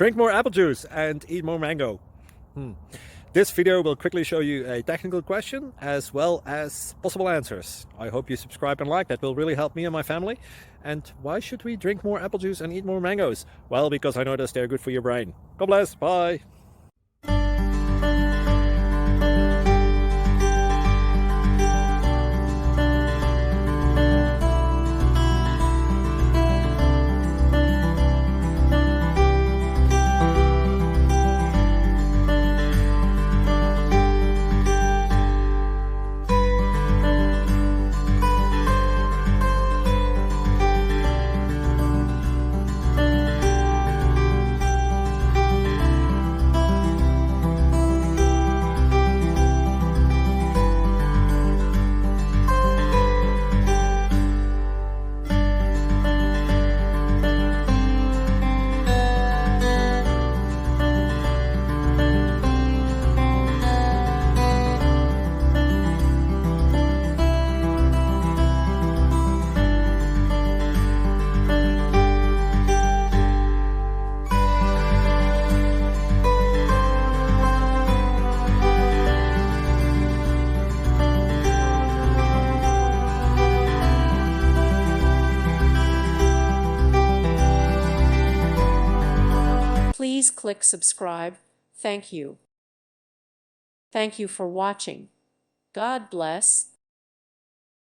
Drink more apple juice and eat more mango. This video will quickly show you a technical question as well as possible answers. I hope you subscribe and like, that will really help me and my family. And why should we drink more apple juice and eat more mangoes? Well, because I noticed they're good for your brain. God bless, bye. Please click subscribe. Thank you. Thank you for watching. God bless.